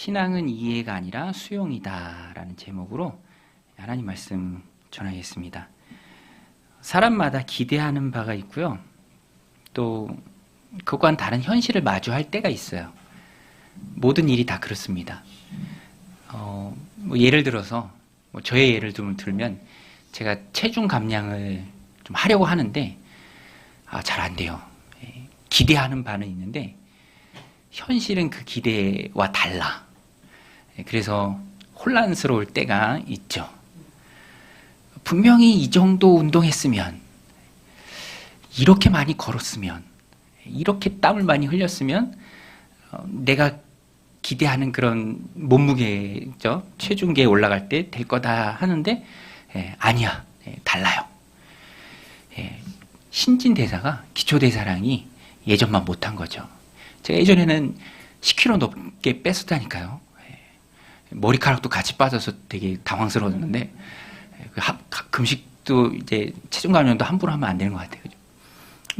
신앙은 이해가 아니라 수용이다 라는 제목으로 하나님 말씀 전하겠습니다. 사람마다 기대하는 바가 있고요. 또 그것과는 다른 현실을 마주할 때가 있어요. 모든 일이 다 그렇습니다. 예를 들어서 저의 예를 들면 제가 체중 감량을 좀 하려고 하는데 잘 안 돼요. 기대하는 바는 있는데 현실은 그 기대와 달라. 그래서 혼란스러울 때가 있죠. 분명히 이 정도 운동했으면, 이렇게 많이 걸었으면, 이렇게 땀을 많이 흘렸으면 내가 기대하는 그런 몸무게죠, 체중계에 올라갈 때 될 거다 하는데 아니야, 달라요. 신진대사가, 기초대사량이 예전만 못한 거죠. 제가 예전에는 10kg 넘게 뺐었다니까요. 머리카락도 같이 빠져서 되게 당황스러웠는데 금식도 이제 체중 감량도 함부로 하면 안 되는 것 같아요.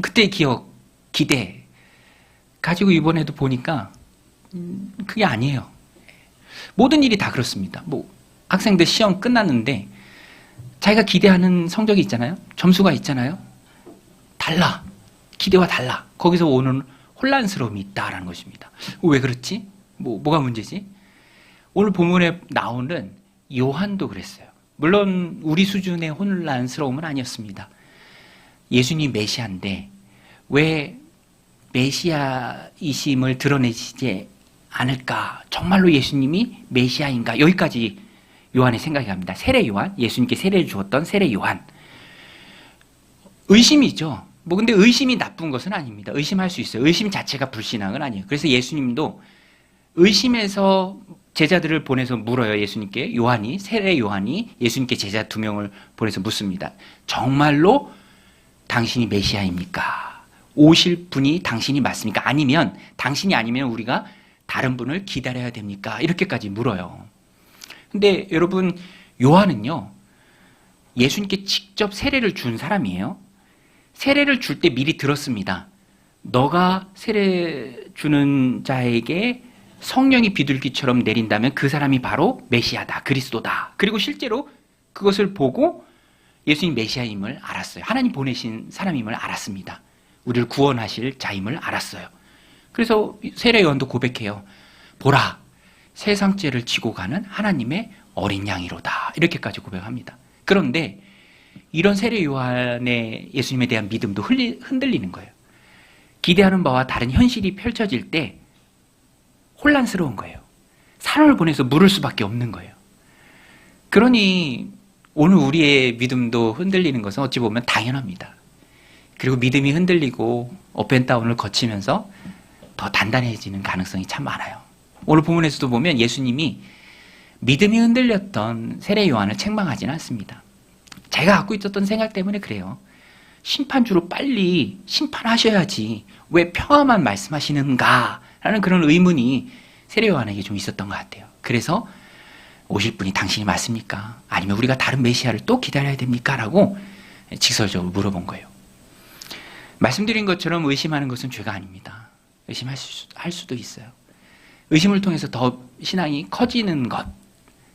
그때의 기억, 기대 가지고 이번에도 보니까 그게 아니에요. 모든 일이 다 그렇습니다. 학생들 시험 끝났는데 자기가 기대하는 성적이 있잖아요. 점수가 있잖아요. 달라. 기대와 달라. 거기서 오는 혼란스러움이 있다라는 것입니다. 왜 그렇지? 뭐가 문제지? 오늘 본문에 나오는 요한도 그랬어요. 물론 우리 수준의 혼란스러움은 아니었습니다. 예수님 메시아인데 왜 메시아이심을 드러내시지 않을까? 정말로 예수님이 메시아인가? 여기까지 요한의 생각이 갑니다. 세례 요한, 예수님께 세례를 주었던 세례 요한. 의심이죠. 근데 의심이 나쁜 것은 아닙니다. 의심할 수 있어요. 의심 자체가 불신앙은 아니에요. 그래서 예수님도 의심해서 제자들을 보내서 물어요. 예수님께. 세례 요한이 예수님께 제자 2명을 보내서 묻습니다. 정말로 당신이 메시아입니까? 오실 분이 당신이 맞습니까? 아니면 당신이 아니면 우리가 다른 분을 기다려야 됩니까? 이렇게까지 물어요. 근데 여러분, 요한은요, 예수님께 직접 세례를 준 사람이에요. 세례를 줄 때 미리 들었습니다. 너가 세례 주는 자에게 성령이 비둘기처럼 내린다면 그 사람이 바로 메시아다, 그리스도다. 그리고 실제로 그것을 보고 예수님 메시아임을 알았어요. 하나님 보내신 사람임을 알았습니다. 우리를 구원하실 자임을 알았어요. 그래서 세례 요한도 고백해요. 보라, 세상 죄를 지고 가는 하나님의 어린 양이로다. 이렇게까지 고백합니다. 그런데 이런 세례 요한의 예수님에 대한 믿음도 흔들리는 거예요. 기대하는 바와 다른 현실이 펼쳐질 때 혼란스러운 거예요. 사람을 보내서 물을 수밖에 없는 거예요. 그러니 오늘 우리의 믿음도 흔들리는 것은 어찌 보면 당연합니다. 그리고 믿음이 흔들리고 업앤다운을 거치면서 더 단단해지는 가능성이 참 많아요. 오늘 본문에서도 보면 예수님이 믿음이 흔들렸던 세례 요한을 책망하지는 않습니다. 제가 갖고 있었던 생각 때문에 그래요. 심판주로 빨리 심판하셔야지 왜 평화만 말씀하시는가 라는 그런 의문이 세례 요한에게 좀 있었던 것 같아요. 그래서 오실 분이 당신이 맞습니까? 아니면 우리가 다른 메시아를 또 기다려야 됩니까? 라고 직설적으로 물어본 거예요. 말씀드린 것처럼 의심하는 것은 죄가 아닙니다. 의심할 수도 있어요. 의심을 통해서 더 신앙이 커지는 것,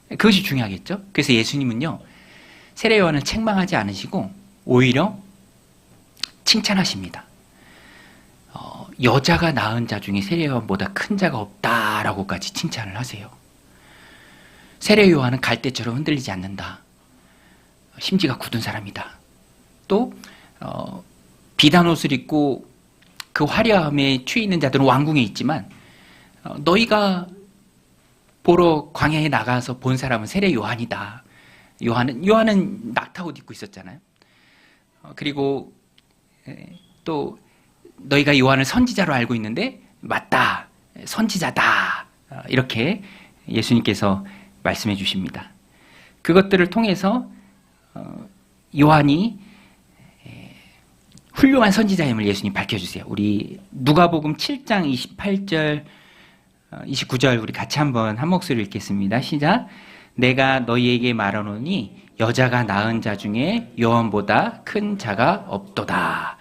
그것이 중요하겠죠. 그래서 예수님은요, 세례 요한을 책망하지 않으시고 오히려 칭찬하십니다. 여자가 낳은 자 중에 세례 요한보다 큰 자가 없다라고까지 칭찬을 하세요. 세례 요한은 갈대처럼 흔들리지 않는다. 심지가 굳은 사람이다. 또 비단 옷을 입고 그 화려함에 취해 있는 자들은 왕궁에 있지만 너희가 보러 광야에 나가서 본 사람은 세례 요한이다. 요한은 낙타옷 입고 있었잖아요. 그리고 또 너희가 요한을 선지자로 알고 있는데 맞다, 선지자다, 이렇게 예수님께서 말씀해 주십니다. 그것들을 통해서 요한이 훌륭한 선지자임을 예수님 밝혀주세요. 우리 누가복음 7장 28절 29절 우리 같이 한번 한 목소리 읽겠습니다. 시작. 내가 너희에게 말하노니 여자가 낳은 자 중에 요한보다 큰 자가 없도다.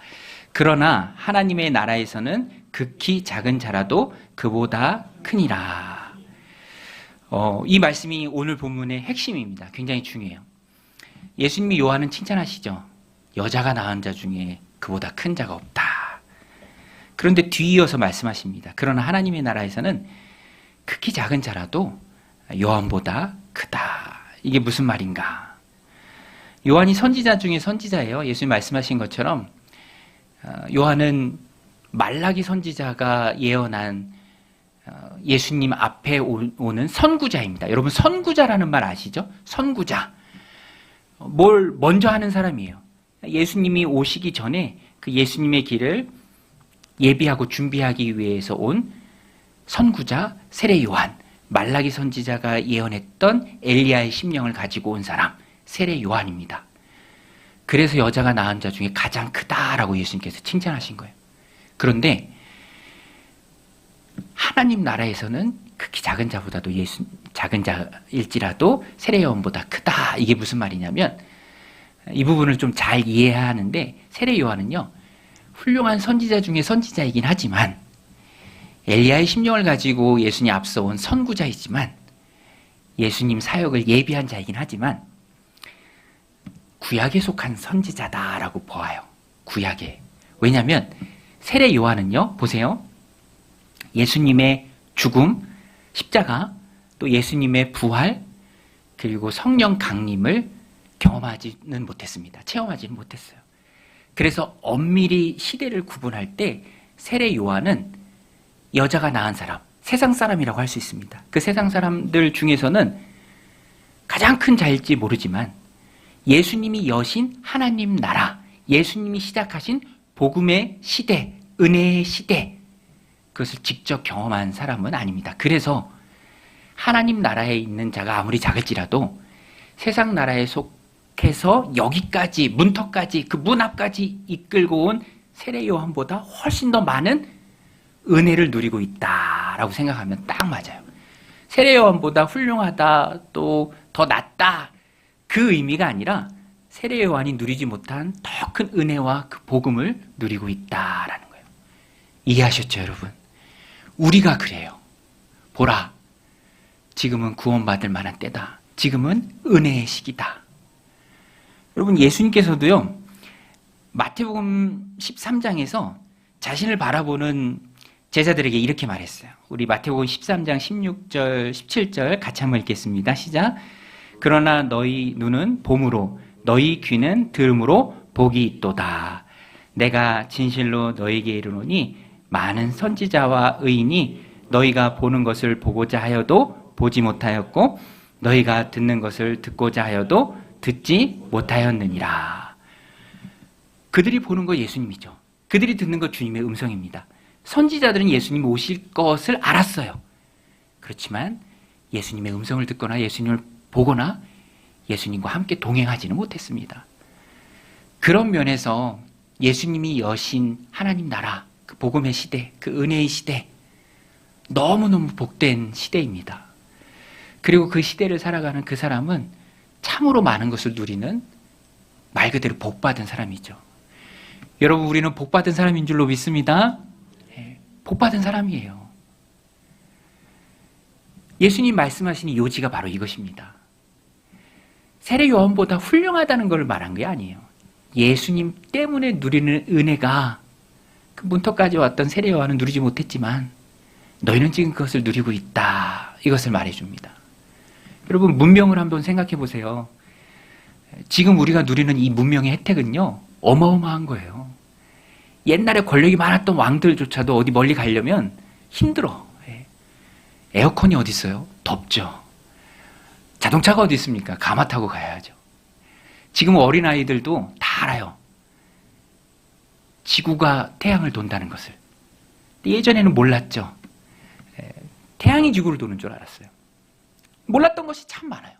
그러나 하나님의 나라에서는 극히 작은 자라도 그보다 크니라. 이 말씀이 오늘 본문의 핵심입니다. 굉장히 중요해요. 예수님이 요한은 칭찬하시죠. 여자가 낳은 자 중에 그보다 큰 자가 없다. 그런데 뒤이어서 말씀하십니다. 그러나 하나님의 나라에서는 극히 작은 자라도 요한보다 크다. 이게 무슨 말인가? 요한이 선지자 중에 선지자예요. 예수님 말씀하신 것처럼 요한은 말라기 선지자가 예언한 예수님 앞에 오는 선구자입니다. 여러분 선구자라는 말 아시죠? 선구자. 뭘 먼저 하는 사람이에요. 예수님이 오시기 전에 그 예수님의 길을 예비하고 준비하기 위해서 온 선구자 세례 요한, 말라기 선지자가 예언했던 엘리야의 심령을 가지고 온 사람 세례 요한입니다. 그래서 여자가 낳은 자 중에 가장 크다라고 예수님께서 칭찬하신 거예요. 그런데 하나님 나라에서는 극히 작은 자보다도 작은 자일지라도 세례 요한보다 크다. 이게 무슨 말이냐면 이 부분을 좀 잘 이해해야 하는데 세례 요한은요 훌륭한 선지자 중에 선지자이긴 하지만 엘리야의 심령을 가지고 예수님 앞서 온 선구자이지만 예수님 사역을 예비한 자이긴 하지만 구약에 속한 선지자다라고 보아요. 구약에. 왜냐하면 세례 요한은요 보세요. 예수님의 죽음, 십자가, 또 예수님의 부활, 그리고 성령 강림을 경험하지는 못했습니다. 체험하지는 못했어요. 그래서 엄밀히 시대를 구분할 때 세례 요한은 여자가 낳은 사람, 세상 사람이라고 할 수 있습니다. 그 세상 사람들 중에서는 가장 큰 자일지 모르지만 예수님이 여신 하나님 나라, 예수님이 시작하신 복음의 시대, 은혜의 시대, 그것을 직접 경험한 사람은 아닙니다. 그래서 하나님 나라에 있는 자가 아무리 작을지라도 세상 나라에 속해서 여기까지, 문턱까지, 그 문 앞까지 이끌고 온 세례 요한보다 훨씬 더 많은 은혜를 누리고 있다라고 생각하면 딱 맞아요. 세례 요한보다 훌륭하다, 또 더 낫다, 그 의미가 아니라 세례 요한이 누리지 못한 더 큰 은혜와 그 복음을 누리고 있다라는 거예요. 이해하셨죠, 여러분? 우리가 그래요. 보라, 지금은 구원받을 만한 때다. 지금은 은혜의 시기다. 여러분, 예수님께서도요, 마태복음 13장에서 자신을 바라보는 제자들에게 이렇게 말했어요. 우리 마태복음 13장 16절, 17절 같이 한번 읽겠습니다. 시작. 그러나 너희 눈은 봄으로, 너희 귀는 들음으로 복이 있도다. 내가 진실로 너희에게 이르노니 많은 선지자와 의인이 너희가 보는 것을 보고자 하여도 보지 못하였고 너희가 듣는 것을 듣고자 하여도 듣지 못하였느니라. 그들이 보는 거 예수님이죠. 그들이 듣는 거 주님의 음성입니다. 선지자들은 예수님이 오실 것을 알았어요. 그렇지만 예수님의 음성을 듣거나 예수님을 보거나 예수님과 함께 동행하지는 못했습니다. 그런 면에서 예수님이 여신 하나님 나라, 그 복음의 시대, 그 은혜의 시대, 너무너무 복된 시대입니다. 그리고 그 시대를 살아가는 그 사람은 참으로 많은 것을 누리는 말 그대로 복받은 사람이죠. 여러분, 우리는 복받은 사람인 줄로 믿습니다. 복받은 사람이에요. 예수님 말씀하시는 요지가 바로 이것입니다. 세례 요한보다 훌륭하다는 걸 말한 게 아니에요. 예수님 때문에 누리는 은혜가 그 문턱까지 왔던 세례 요한은 누리지 못했지만 너희는 지금 그것을 누리고 있다. 이것을 말해줍니다. 여러분, 문명을 한번 생각해 보세요. 지금 우리가 누리는 이 문명의 혜택은요, 어마어마한 거예요. 옛날에 권력이 많았던 왕들조차도 어디 멀리 가려면 힘들어. 에어컨이 어디 있어요? 덥죠. 자동차가 어디 있습니까? 가마 타고 가야죠. 지금 어린아이들도 다 알아요. 지구가 태양을 돈다는 것을. 예전에는 몰랐죠. 태양이 지구를 도는 줄 알았어요. 몰랐던 것이 참 많아요.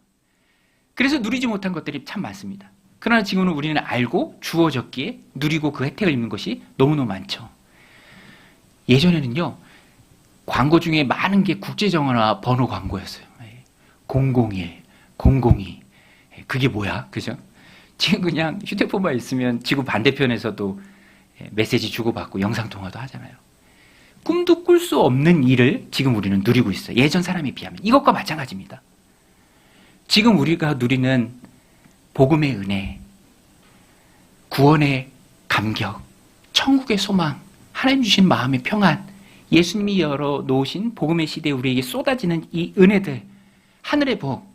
그래서 누리지 못한 것들이 참 많습니다. 그러나 지금은 우리는 알고 주어졌기에 누리고 그 혜택을 입는 것이 너무너무 많죠. 예전에는요, 광고 중에 많은 게 국제전화 번호 광고였어요. 001, 002. 그게 뭐야? 그죠? 지금 그냥 휴대폰만 있으면 지구 반대편에서도 메시지 주고받고 영상통화도 하잖아요. 꿈도 꿀 수 없는 일을 지금 우리는 누리고 있어요. 예전 사람에 비하면. 이것과 마찬가지입니다. 지금 우리가 누리는 복음의 은혜, 구원의 감격, 천국의 소망, 하나님 주신 마음의 평안, 예수님이 열어놓으신 복음의 시대에 우리에게 쏟아지는 이 은혜들, 하늘의 복,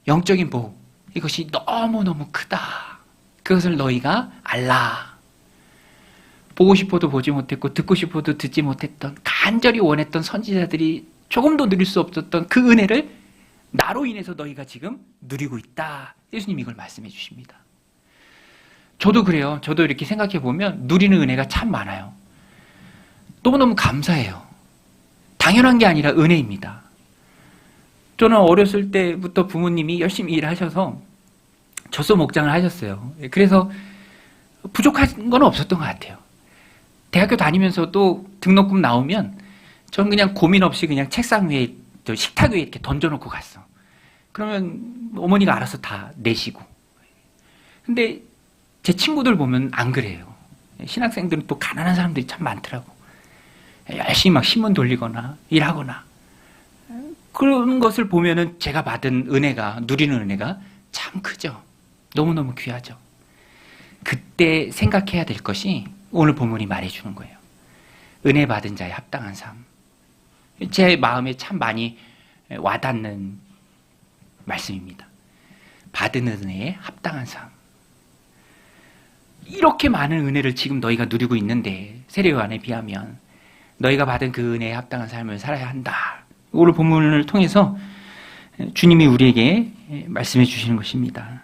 영적인 복, 이것이 너무너무 크다. 그것을 너희가 알라. 보고 싶어도 보지 못했고 듣고 싶어도 듣지 못했던, 간절히 원했던 선지자들이 조금도 누릴 수 없었던 그 은혜를 나로 인해서 너희가 지금 누리고 있다. 예수님이 이걸 말씀해 주십니다. 저도 그래요. 저도 이렇게 생각해 보면 누리는 은혜가 참 많아요. 너무너무 감사해요. 당연한 게 아니라 은혜입니다. 저는 어렸을 때부터 부모님이 열심히 일하셔서 젖소 목장을 하셨어요. 그래서 부족한 건 없었던 것 같아요. 대학교 다니면서도 등록금 나오면 저는 그냥 고민 없이 그냥 책상 위에, 식탁 위에 이렇게 던져놓고 갔어. 그러면 어머니가 알아서 다 내시고. 근데 제 친구들 보면 안 그래요. 신학생들은 또 가난한 사람들이 참 많더라고. 열심히 막 신문 돌리거나 일하거나. 그런 것을 보면은 제가 받은 은혜가, 누리는 은혜가 참 크죠. 너무너무 귀하죠. 그때 생각해야 될 것이 오늘 본문이 말해주는 거예요. 은혜 받은 자의 합당한 삶. 제 마음에 참 많이 와닿는 말씀입니다. 받은 은혜에 합당한 삶. 이렇게 많은 은혜를 지금 너희가 누리고 있는데 세례요한에 비하면 너희가 받은 그 은혜에 합당한 삶을 살아야 한다. 오늘 본문을 통해서 주님이 우리에게 말씀해 주시는 것입니다.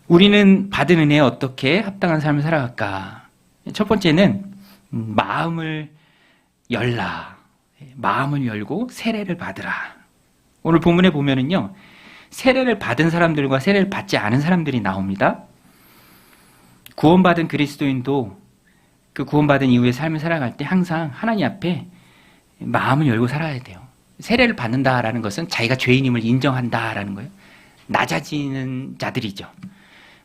우리는 받은 은혜에 어떻게 합당한 삶을 살아갈까? 첫 번째는 마음을 열라. 마음을 열고 세례를 받으라. 오늘 본문에 보면은요, 세례를 받은 사람들과 세례를 받지 않은 사람들이 나옵니다. 구원받은 그리스도인도 그 구원받은 이후의 삶을 살아갈 때 항상 하나님 앞에 마음을 열고 살아야 돼요. 세례를 받는다라는 것은 자기가 죄인임을 인정한다라는 거예요. 낮아지는 자들이죠.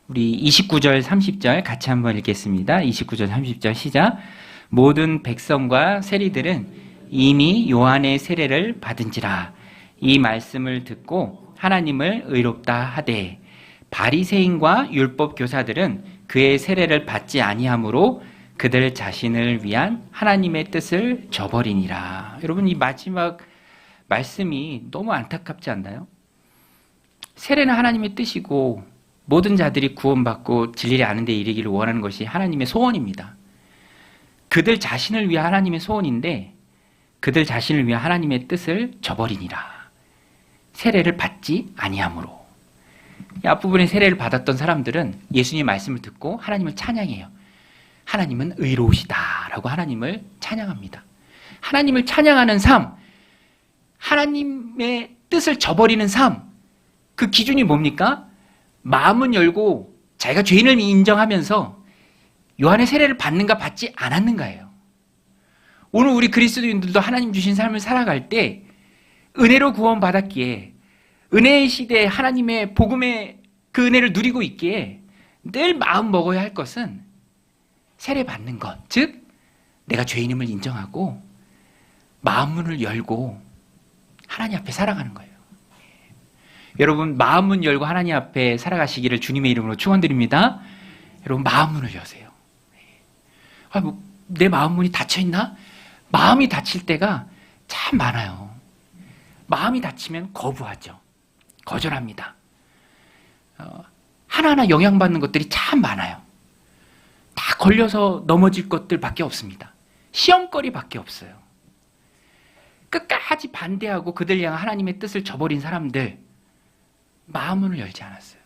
우리 29절 30절 같이 한번 읽겠습니다. 29절 30절 시작. 모든 백성과 세리들은 이미 요한의 세례를 받은지라 이 말씀을 듣고 하나님을 의롭다 하되 바리새인과 율법 교사들은 그의 세례를 받지 아니하므로 그들 자신을 위한 하나님의 뜻을 저버리니라. 여러분, 이 마지막 말씀이 너무 안타깝지 않나요? 세례는 하나님의 뜻이고 모든 자들이 구원받고 진리를 아는 데 이르기를 원하는 것이 하나님의 소원입니다. 그들 자신을 위한 하나님의 소원인데 그들 자신을 위한 하나님의 뜻을 저버리니라. 세례를 받지 아니하므로. 이 앞부분에 세례를 받았던 사람들은 예수님의 말씀을 듣고 하나님을 찬양해요. 하나님은 의로우시다라고 하나님을 찬양합니다. 하나님을 찬양하는 삶, 하나님의 뜻을 저버리는 삶, 그 기준이 뭡니까? 마음은 열고 자기가 죄인을 인정하면서 요한의 세례를 받는가 받지 않았는가예요. 오늘 우리 그리스도인들도 하나님 주신 삶을 살아갈 때 은혜로 구원받았기에 은혜의 시대에 하나님의 복음의 그 은혜를 누리고 있기에 늘 마음 먹어야 할 것은 세례 받는 것, 즉 내가 죄인임을 인정하고 마음문을 열고 하나님 앞에 살아가는 거예요. 여러분, 마음문 열고 하나님 앞에 살아가시기를 주님의 이름으로 축원드립니다. 여러분, 마음문을 여세요. 내 마음문이 닫혀있나? 마음이 닫힐 때가 참 많아요. 마음이 닫히면 거부하죠. 거절합니다. 하나하나 영향받는 것들이 참 많아요. 다 걸려서 넘어질 것들밖에 없습니다. 시험거리밖에 없어요. 끝까지 반대하고 그들 향한 하나님의 뜻을 저버린 사람들, 마음문을 열지 않았어요.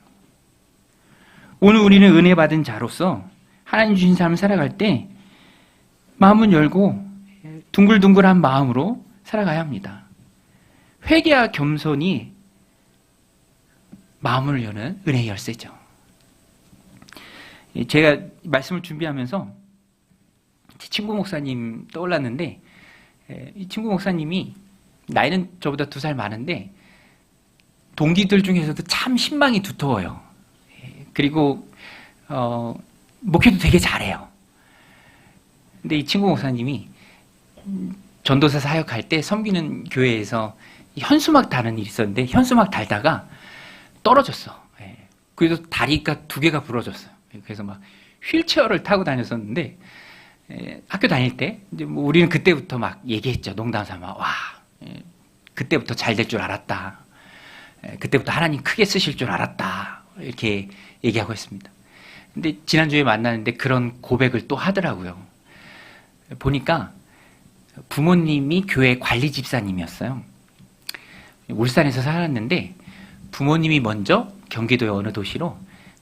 오늘 우리는 은혜 받은 자로서 하나님 주신 삶을 살아갈 때 마음문 열고 둥글둥글한 마음으로 살아가야 합니다. 회개와 겸손이 마음을 여는 은혜의 열쇠죠. 제가 말씀을 준비하면서 제 친구 목사님 떠올랐는데, 이 친구 목사님이 나이는 저보다 2살 많은데 동기들 중에서도 참 신망이 두터워요. 그리고 목회도 되게 잘해요. 근데 이 친구 목사님이 전도사 사역할 때 섬기는 교회에서 현수막 다는 일이 있었는데 현수막 달다가 떨어졌어. 그래서 다리가 2개가 부러졌어요. 그래서 막 휠체어를 타고 다녔었는데 학교 다닐 때 이제 뭐 우리는 그때부터 막 얘기했죠. 농담 삼아. 와, 그때부터 잘 될 줄 알았다. 그때부터 하나님 크게 쓰실 줄 알았다. 이렇게 얘기하고 있습니다. 근데 지난주에 만났는데 그런 고백을 또 하더라고요. 보니까 부모님이 교회 관리 집사님이었어요. 울산에서 살았는데 부모님이 먼저 경기도의 어느 도시로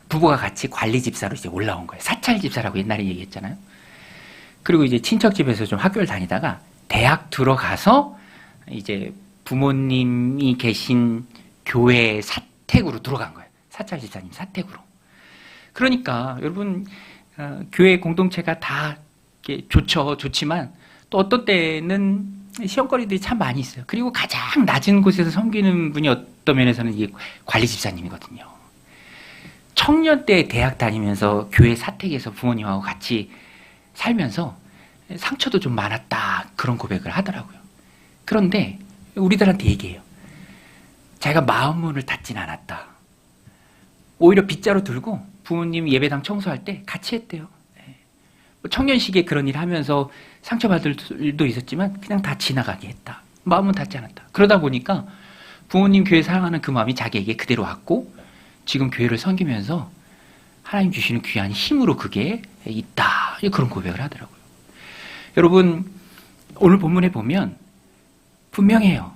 부부가 같이 관리 집사로 이제 올라온 거예요. 사찰 집사라고 옛날에 얘기했잖아요. 그리고 이제 친척 집에서 좀 학교를 다니다가 대학 들어가서 이제 부모님이 계신 교회 사택으로 들어간 거예요. 사찰 집사님 사택으로. 그러니까 여러분 교회 공동체가 다 좋지만 또 어떤 때는 시험거리들이 참 많이 있어요. 그리고 가장 낮은 곳에서 섬기는 분이 어떤 면에서는 이게 관리 집사님이거든요. 청년 때 대학 다니면서 교회 사택에서 부모님하고 같이 살면서 상처도 좀 많았다 그런 고백을 하더라고요. 그런데 우리들한테 얘기해요. 자기가 마음 문을 닫진 않았다. 오히려 빗자루 들고 부모님 예배당 청소할 때 같이 했대요. 청년시기에 그런 일 하면서 상처받을 일도 있었지만 그냥 다 지나가게 했다. 마음은 닫지 않았다. 그러다 보니까 부모님 교회 사랑하는 그 마음이 자기에게 그대로 왔고 지금 교회를 섬기면서 하나님 주시는 귀한 힘으로 그게 있다. 그런 고백을 하더라고요. 여러분 오늘 본문에 보면 분명해요.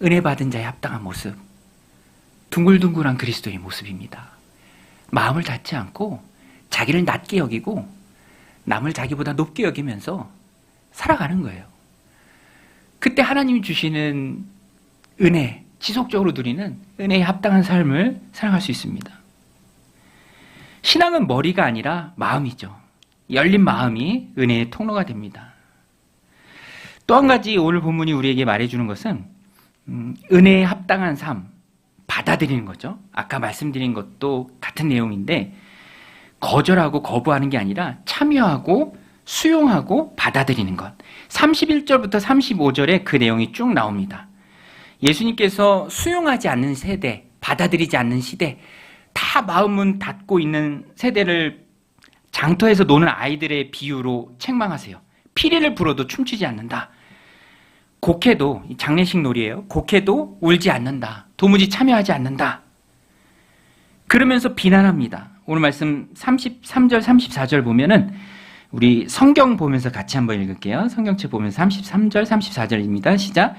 은혜 받은 자의 합당한 모습. 둥글둥글한 그리스도의 모습입니다. 마음을 닫지 않고 자기를 낮게 여기고 남을 자기보다 높게 여기면서 살아가는 거예요. 그때 하나님이 주시는 은혜, 지속적으로 누리는 은혜에 합당한 삶을 살아갈 수 있습니다. 신앙은 머리가 아니라 마음이죠. 열린 마음이 은혜의 통로가 됩니다. 또 한 가지 오늘 본문이 우리에게 말해주는 것은 은혜에 합당한 삶, 받아들이는 거죠. 아까 말씀드린 것도 같은 내용인데 거절하고 거부하는 게 아니라 참여하고 수용하고 받아들이는 것. 31절부터 35절에 그 내용이 쭉 나옵니다. 예수님께서 수용하지 않는 세대, 받아들이지 않는 시대, 다 마음은 닫고 있는 세대를 장터에서 노는 아이들의 비유로 책망하세요. 피리를 불어도 춤추지 않는다. 곡해도, 장례식 놀이에요. 곡해도 울지 않는다. 도무지 참여하지 않는다. 그러면서 비난합니다. 오늘 말씀 33절, 34절 보면은 우리 성경 보면서 같이 한번 읽을게요. 성경책 보면서 33절, 34절입니다. 시작.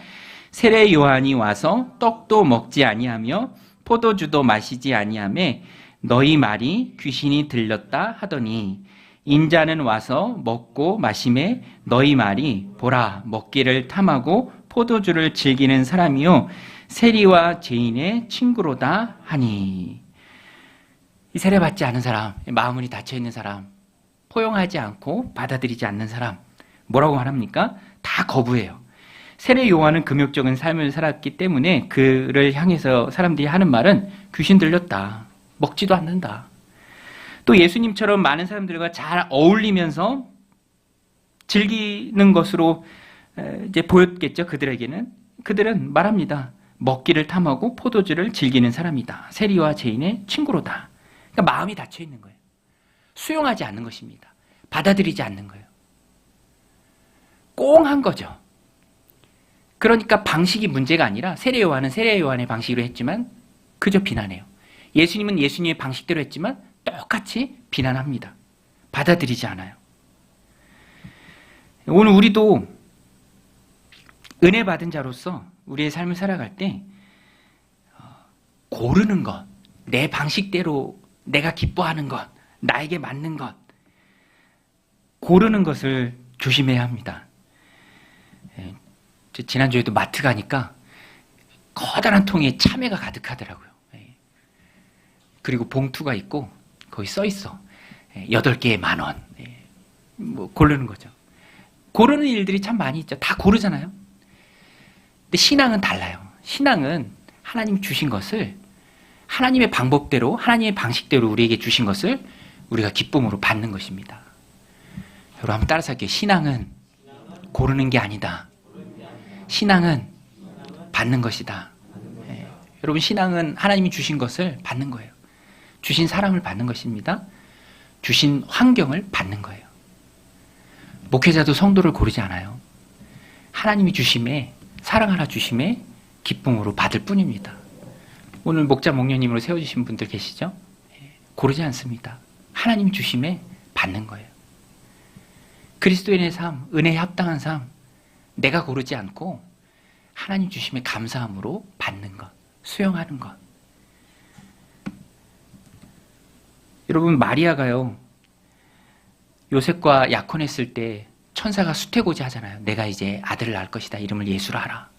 세례 요한이 와서 떡도 먹지 아니하며 포도주도 마시지 아니하매 너희 말이 귀신이 들렸다 하더니 인자는 와서 먹고 마심에 너희 말이 보라 먹기를 탐하고 포도주를 즐기는 사람이요 세리와 죄인의 친구로다 하니. 이 세례받지 않은 사람, 마음이 닫혀있는 사람, 포용하지 않고 받아들이지 않는 사람 뭐라고 말합니까? 다 거부해요. 세례 요한은 금욕적인 삶을 살았기 때문에 그를 향해서 사람들이 하는 말은 귀신 들렸다. 먹지도 않는다. 또 예수님처럼 많은 사람들과 잘 어울리면서 즐기는 것으로 이제 보였겠죠. 그들은 말합니다. 먹기를 탐하고 포도주를 즐기는 사람이다. 세리와 죄인의 친구로다. 그러니까 마음이 닫혀 있는 거예요. 수용하지 않는 것입니다. 받아들이지 않는 거예요. 꽁한 거죠. 그러니까 방식이 문제가 아니라 세례 요한은 세례 요한의 방식으로 했지만 그저 비난해요. 예수님은 예수님의 방식대로 했지만 똑같이 비난합니다. 받아들이지 않아요. 오늘 우리도 은혜 받은 자로서 우리의 삶을 살아갈 때 고르는 것, 내 방식대로 내가 기뻐하는 것, 나에게 맞는 것, 고르는 것을 조심해야 합니다. 지난주에도 마트 가니까 커다란 통에 참외가 가득하더라고요. 그리고 봉투가 있고 거기 써 있어. 8개에 10,000원. 뭐 고르는 거죠. 고르는 일들이 참 많이 있죠. 다 고르잖아요. 근데 신앙은 달라요. 신앙은 하나님 주신 것을 하나님의 방법대로, 하나님의 방식대로 우리에게 주신 것을 우리가 기쁨으로 받는 것입니다. 여러분 한번 따라서 할게요. 신앙은 고르는 게 아니다. 신앙은 받는 것이다. 예. 여러분 신앙은 하나님이 주신 것을 받는 거예요. 주신 사람을 받는 것입니다. 주신 환경을 받는 거예요. 목회자도 성도를 고르지 않아요. 하나님이 주심에, 사랑하라 주심에 기쁨으로 받을 뿐입니다. 오늘 목자 목녀님으로 세워주신 분들 계시죠? 고르지 않습니다. 하나님이 주심에 받는 거예요. 그리스도인의 삶, 은혜에 합당한 삶, 내가 고르지 않고 하나님 주심에 감사함으로 받는 것, 수용하는 것. 여러분 마리아가요, 요셉과 약혼했을 때 천사가 수태고지 하잖아요. 내가 이제 아들을 낳을 것이다. 이름을 예수라 하라.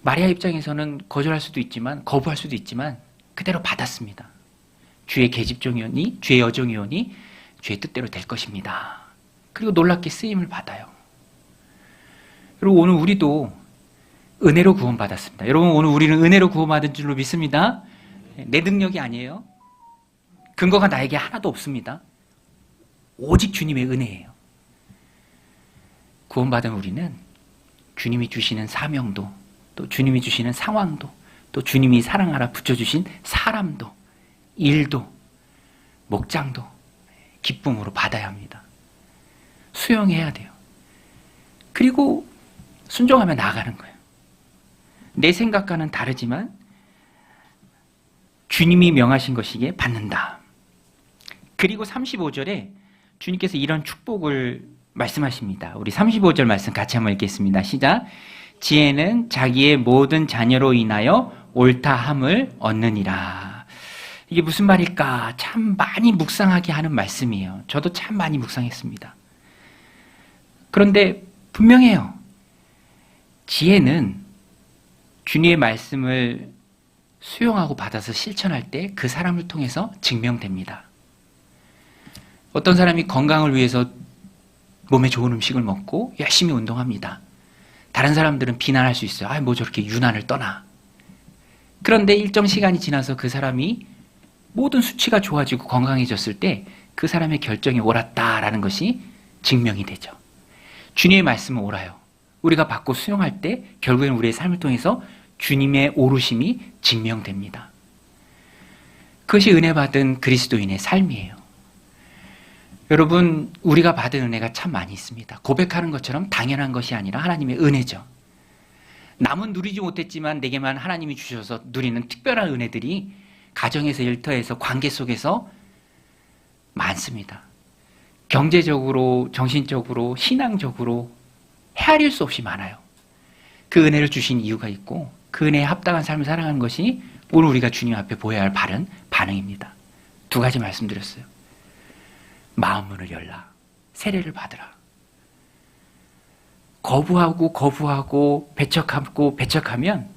마리아 입장에서는 거절할 수도 있지만, 거부할 수도 있지만 그대로 받았습니다. 주의 계집종이오니, 주의 여종이오니 주의 뜻대로 될 것입니다. 그리고 놀랍게 쓰임을 받아요. 여러분 오늘 우리도 은혜로 구원받았습니다. 여러분 오늘 우리는 은혜로 구원받은 줄로 믿습니다. 내 능력이 아니에요. 근거가 나에게 하나도 없습니다. 오직 주님의 은혜예요. 구원받은 우리는 주님이 주시는 사명도, 또 주님이 주시는 상황도, 또 주님이 사랑하라 붙여주신 사람도, 일도, 목장도 기쁨으로 받아야 합니다. 수용해야 돼요. 그리고 순종하며 나아가는 거예요. 내 생각과는 다르지만 주님이 명하신 것이기에 받는다. 그리고 35절에 주님께서 이런 축복을 말씀하십니다. 우리 35절 말씀 같이 한번 읽겠습니다. 시작. 지혜는 자기의 모든 자녀로 인하여 옳다함을 얻느니라. 이게 무슨 말일까? 참 많이 묵상하게 하는 말씀이에요. 저도 참 많이 묵상했습니다. 그런데 분명해요. 지혜는 주님의 말씀을 수용하고 받아서 실천할 때 그 사람을 통해서 증명됩니다. 어떤 사람이 건강을 위해서 몸에 좋은 음식을 먹고 열심히 운동합니다. 다른 사람들은 비난할 수 있어요. 뭐 저렇게 유난을 떠나. 그런데 일정 시간이 지나서 그 사람이 모든 수치가 좋아지고 건강해졌을 때 그 사람의 결정이 옳았다라는 것이 증명이 되죠. 주님의 말씀은 옳아요. 우리가 받고 수용할 때 결국엔 우리의 삶을 통해서 주님의 옳으심이 증명됩니다. 그것이 은혜 받은 그리스도인의 삶이에요. 여러분 우리가 받은 은혜가 참 많이 있습니다. 고백하는 것처럼 당연한 것이 아니라 하나님의 은혜죠. 남은 누리지 못했지만 내게만 하나님이 주셔서 누리는 특별한 은혜들이 가정에서, 일터에서, 관계 속에서 많습니다. 경제적으로, 정신적으로, 신앙적으로 헤아릴 수 없이 많아요. 그 은혜를 주신 이유가 있고 그 은혜에 합당한 삶을 살아가는 것이 오늘 우리가 주님 앞에 보여야 할 바른 반응입니다. 두 가지 말씀드렸어요. 마음문을 열라. 세례를 받으라. 거부하고 배척하면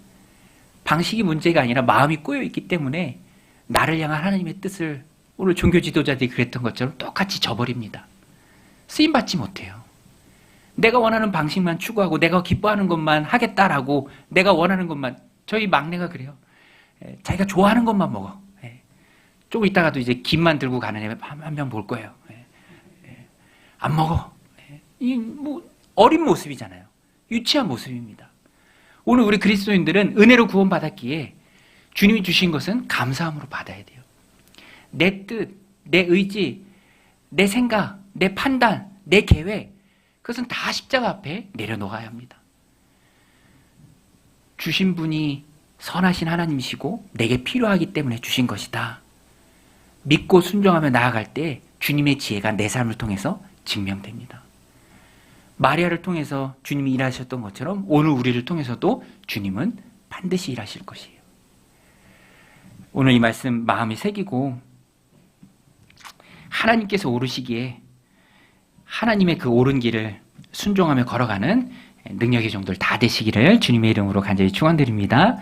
방식이 문제가 아니라 마음이 꼬여있기 때문에 나를 향한 하나님의 뜻을 오늘 종교 지도자들이 그랬던 것처럼 똑같이 저버립니다. 쓰임받지 못해요. 내가 원하는 방식만 추구하고 내가 기뻐하는 것만 하겠다라고 내가 원하는 것만, 저희 막내가 그래요. 자기가 좋아하는 것만 먹어. 조금 있다가도 이제 김만 들고 가는 애 한 명 볼 거예요. 안 먹어. 뭐 어린 모습이잖아요. 유치한 모습입니다. 오늘 우리 그리스도인들은 은혜로 구원받았기에 주님이 주신 것은 감사함으로 받아야 돼요. 내 뜻, 내 의지, 내 생각, 내 판단, 내 계획, 그것은 다 십자가 앞에 내려놓아야 합니다. 주신 분이 선하신 하나님이시고 내게 필요하기 때문에 주신 것이다. 믿고 순종하며 나아갈 때 주님의 지혜가 내 삶을 통해서 증명됩니다. 마리아를 통해서 주님이 일하셨던 것처럼 오늘 우리를 통해서도 주님은 반드시 일하실 것이에요. 오늘 이 말씀 마음에 새기고 하나님께서 오르시기에 하나님의 그 옳은 길을 순종하며 걸어가는 능력의 종들 다 되시기를 주님의 이름으로 간절히 축원드립니다.